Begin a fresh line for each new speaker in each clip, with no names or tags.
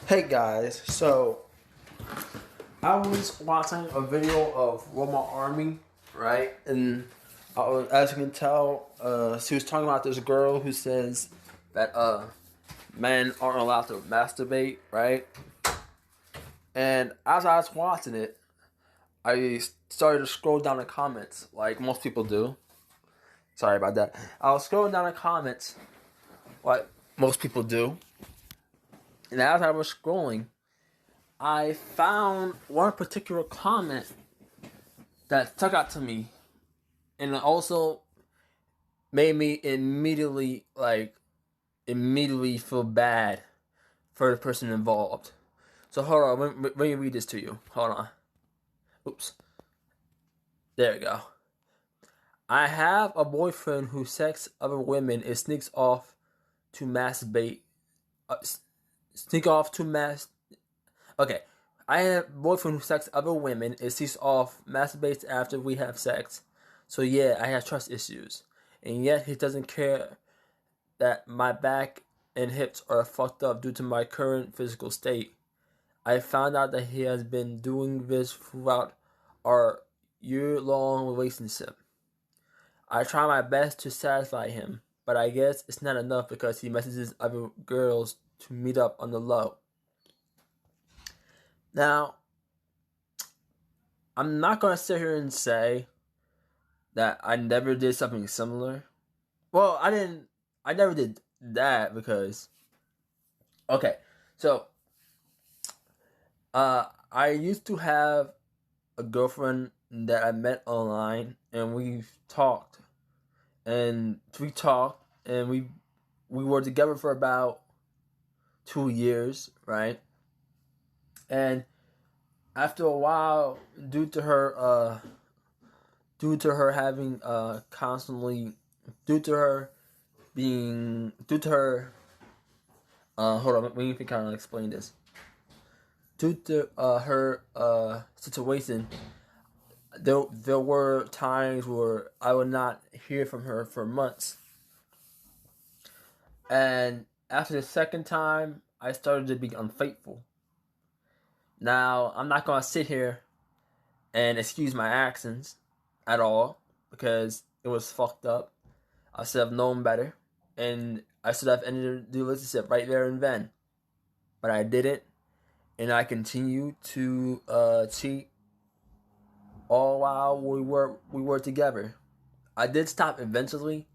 Hey guys, so I was watching a video of Roma Army, right? And as you can tell, she was talking about this girl who says that men aren't allowed to masturbate, right? And as I was watching it, I started to scroll down the comments, like most people do. Sorry about that. I was scrolling down the comments, like most people do. And as I was scrolling, I found one particular comment that stuck out to me, and it also made me immediately feel bad for the person involved. So hold on, let me read this to you. Hold on. Oops. There we go. I have a boyfriend who sex other women and sneaks off to masturbate. Uh, sneak off to mass. Okay. I have a boyfriend who sex other women and sneaks off masturbates after we have sex. So yeah, I have trust issues. And yet he doesn't care that my back and hips are fucked up due to my current physical state. I found out that he has been doing this throughout our year-long relationship. I try my best to satisfy him, but I guess it's not enough because he messages other girls to meet up on the low. Now, I'm not gonna sit here and say that I never did something similar. Well, I never did that because okay, so I used to have a girlfriend that I met online, and we talked, and we were together for about 2 years, right? And after a while, due to her having constantly, due to her being, due to her, hold on, let me kind of explain this. Due to her situation, there were times where I would not hear from her for months. And after the second time, I started to be unfaithful. Now, I'm not going to sit here and excuse my actions at all because it was fucked up. I should have known better. And I should have ended the relationship right there and then. But I didn't. And I continued to cheat all while we were together. I did stop eventually,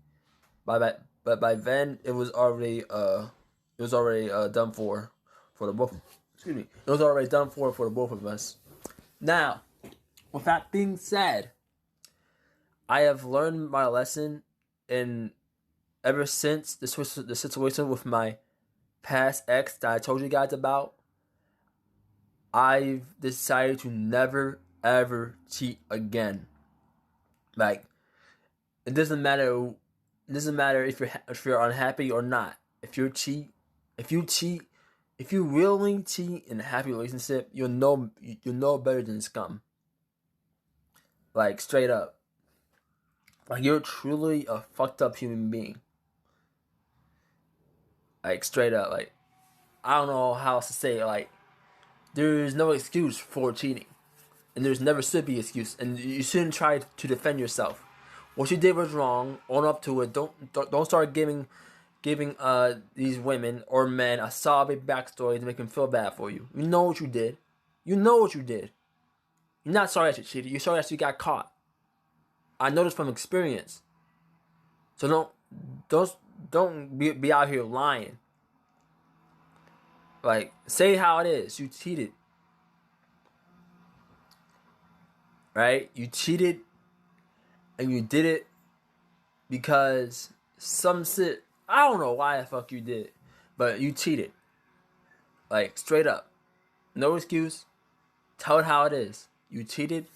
but by then it was already done for the both. Excuse me. It was already done for the both of us. Now, with that being said, I have learned my lesson, and ever since the situation with my past ex that I told you guys about, I've decided to never ever cheat again. Like, it doesn't matter. It doesn't matter if you're unhappy or not. If you cheat, if you really cheat in a happy relationship, you'll know better than scum. Like, straight up. Like, you're truly a fucked up human being. Like, straight up. Like, I don't know how else to say it. Like, there's no excuse for cheating, and there's never should be excuse, and you shouldn't try to defend yourself. What you did was wrong. Own up to it. Don't start giving these women or men a solid backstory to make them feel bad for you. You know what you did. You know what you did. You're not sorry that you cheated. You're sorry that you got caught. I know this from experience. So don't be out here lying. Like, say how it is. You cheated. Right? You cheated, and you did it because some shit. I don't know why the fuck you did it, but you cheated. Like, straight up. No excuse. Tell it how it is. You cheated,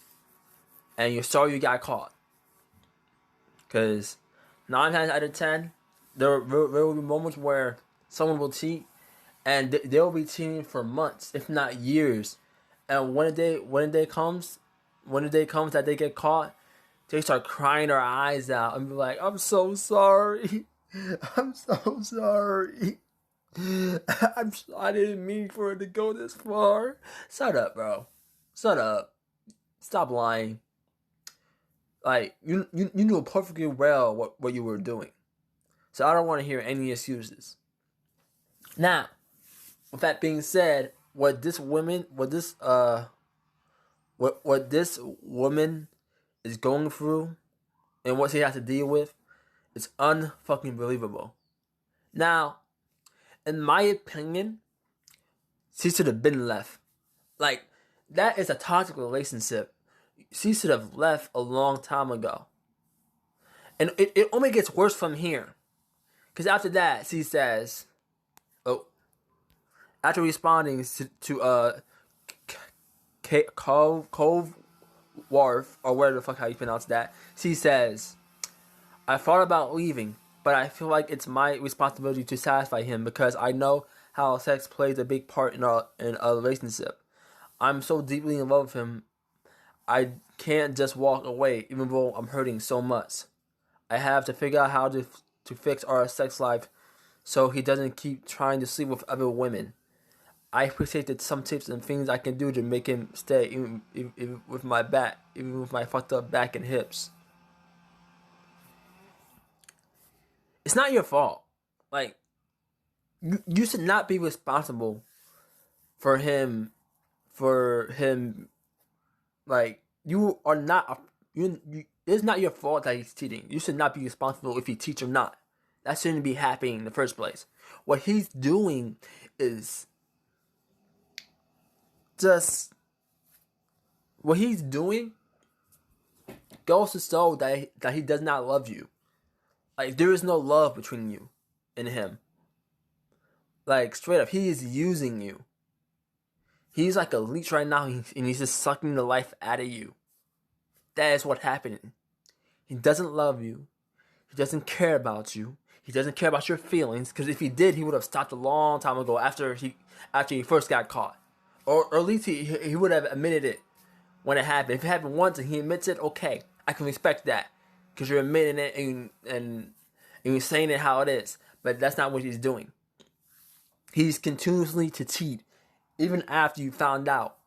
and you're sorry you got caught. Because 9 times out of 10, there will be moments where someone will cheat, and they'll be cheating for months, if not years. And when the day comes that they get caught, they start crying their eyes out and be like, "I'm so sorry, I'm so sorry." I didn't mean for it to go this far. Shut up, bro. Shut up. Stop lying. Like you knew perfectly well what you were doing. So I don't want to hear any excuses. Now, with that being said, what this woman is going through and what she has to deal with is unfucking believable. Now, in my opinion, she should have been left. Like, that is a toxic relationship. She should have left a long time ago. And it only gets worse from here. Because after that, she says, oh, after responding to Cove Wharf, or whatever the fuck how you pronounce that, she says, I thought about leaving, but I feel like it's my responsibility to satisfy him because I know how sex plays a big part in a relationship. I'm so deeply in love with him, I can't just walk away even though I'm hurting so much. I have to figure out how to fix our sex life so he doesn't keep trying to sleep with other women. I appreciate that some tips and things I can do to make him stay, even with my back, even with my fucked up back and hips. It's not your fault. Like, you should not be responsible for him. Like, you are not. It's not your fault that he's cheating. You should not be responsible if he cheats or not. That shouldn't be happening in the first place. What he's doing is just what he's doing goes to show that he does not love you. Like, there is no love between you and him. Like, straight up, he is using you. He's like a leech right now, and he's just sucking the life out of you. That is what's happening. He doesn't love you. He doesn't care about you. He doesn't care about your feelings. Because if he did, he would have stopped a long time ago after he first got caught. Or at least he would have admitted it when it happened. If it happened once and he admits it, okay, I can respect that. Because you're admitting it and you're saying it how it is. But that's not what he's doing. He's continuously to cheat, even after you found out.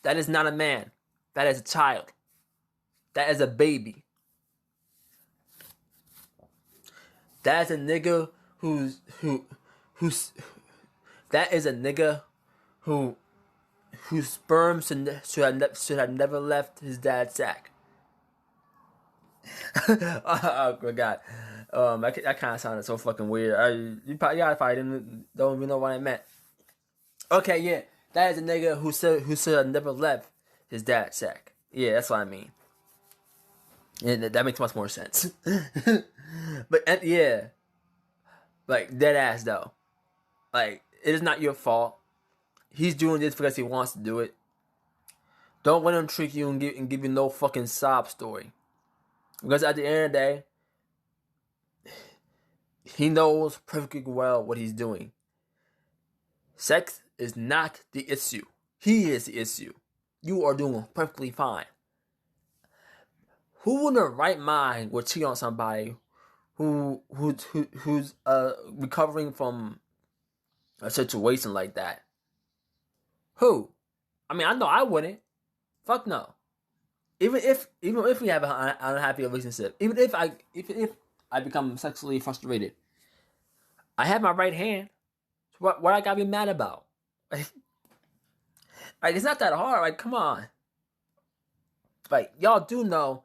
That is not a man. That is a child. That is a baby. That is a nigga who's that is a nigga whose sperm should have never left his dad's sack. Oh my god. That kind of sounded so fucking weird. You probably don't even know what I meant. Okay, yeah, that is a nigga who should have never left his dad's sack. Yeah, that's what I mean. And that makes much more sense. But yeah, like dead ass though. Like, it is not your fault. He's doing this because he wants to do it. Don't let him trick you and give you no fucking sob story. Because at the end of the day, he knows perfectly well what he's doing. Sex is not the issue. He is the issue. You are doing perfectly fine. Who in their right mind would cheat on somebody who's recovering from a situation like that? Who? I mean, I know I wouldn't. Fuck no. Even if we have an unhappy relationship, even if I become sexually frustrated, I have my right hand. So what I gotta be mad about? Like, it's not that hard. Like, come on. Like, y'all do know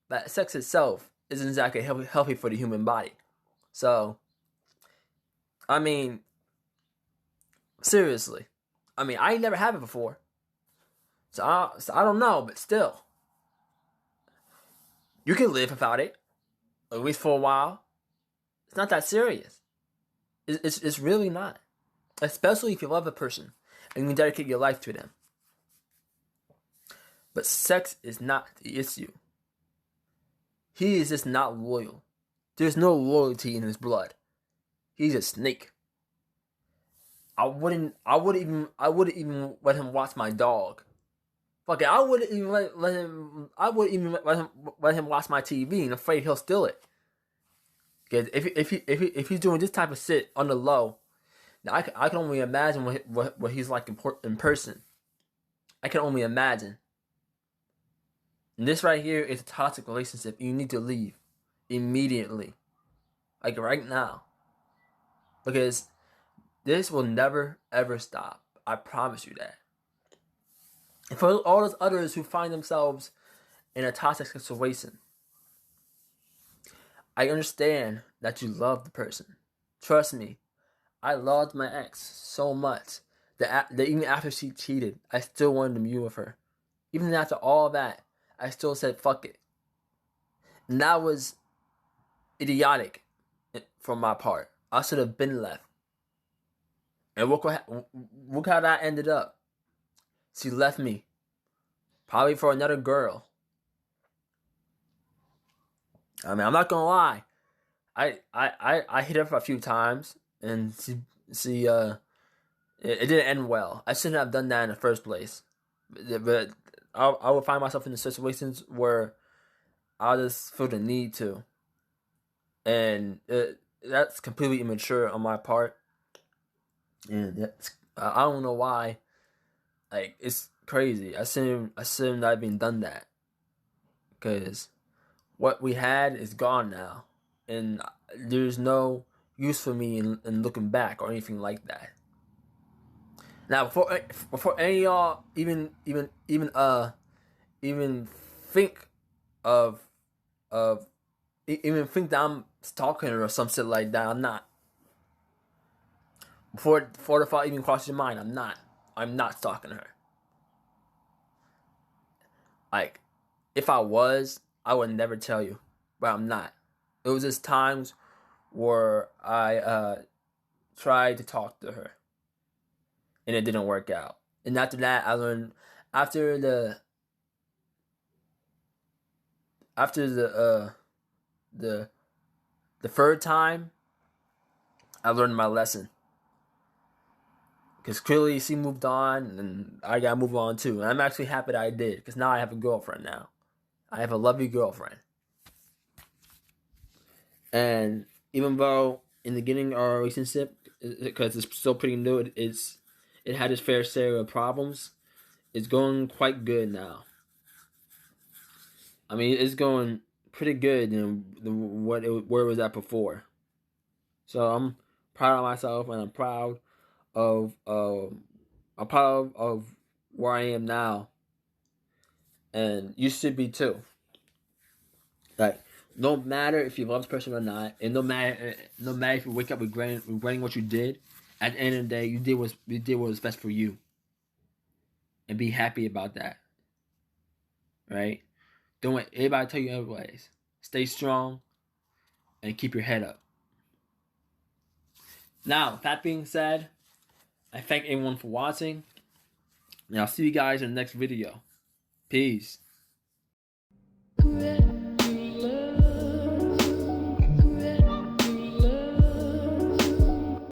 that sex itself isn't exactly healthy for the human body. So, I mean, seriously. I mean, I ain't never had it before. So I don't know, but still. You can live without it. At least for a while. It's not that serious. It's really not. Especially if you love a person and you dedicate your life to them. But sex is not the issue. He is just not loyal. There's no loyalty in his blood. He's a snake. I wouldn't even let him watch my dog. Fuck it, I wouldn't even let him watch my TV and afraid he'll steal it. Because if he's doing this type of shit on the low, Now, I can only imagine what he's like in person. I can only imagine. And this right here is a toxic relationship. You need to leave immediately, like right now, because this will never ever stop. I promise you that. And for all those others who find themselves in a toxic situation, I understand that you love the person. Trust me, I loved my ex so much that even after she cheated, I still wanted to be with her. Even after all that, I still said fuck it. And that was idiotic from my part. I should have been left. And look how that ended up. She left me, probably for another girl. I mean, I'm not gonna lie. I hit her a few times, and it didn't end well. I shouldn't have done that in the first place. But I would find myself in the situations where I just feel the need to, and that's completely immature on my part. And I don't know why. Like, it's crazy. I shouldn't not have even done that, because what we had is gone now, and there's no use for me in looking back or anything like that. Now, before any of y'all even think of even think that I'm stalking her or some shit like that, I'm not. Before the thought even crosses your mind, I'm not. I'm not stalking her. Like, if I was, I would never tell you, but I'm not. It was just times where I tried to talk to her, and it didn't work out. And after that, I learned after the third time, I learned my lesson. Because clearly she moved on, and I gotta move on too. And I'm actually happy that I did, because now I have a girlfriend now. I have a lovely girlfriend. And even though in the beginning of our relationship, because it's still pretty new, it had its fair share of problems. It's going quite good now. I mean, it's going pretty good than where it was at before. So I'm proud of myself, and I'm proud of where I am now, and you should be too. Like, no matter if you love this person or not, and no matter if you wake up regretting what you did, at the end of the day, you did what was best for you, and be happy about that. Right? Don't let anybody tell you otherwise. Stay strong and keep your head up. Now, that being said, I thank everyone for watching, and I'll see you guys in the next video. Peace.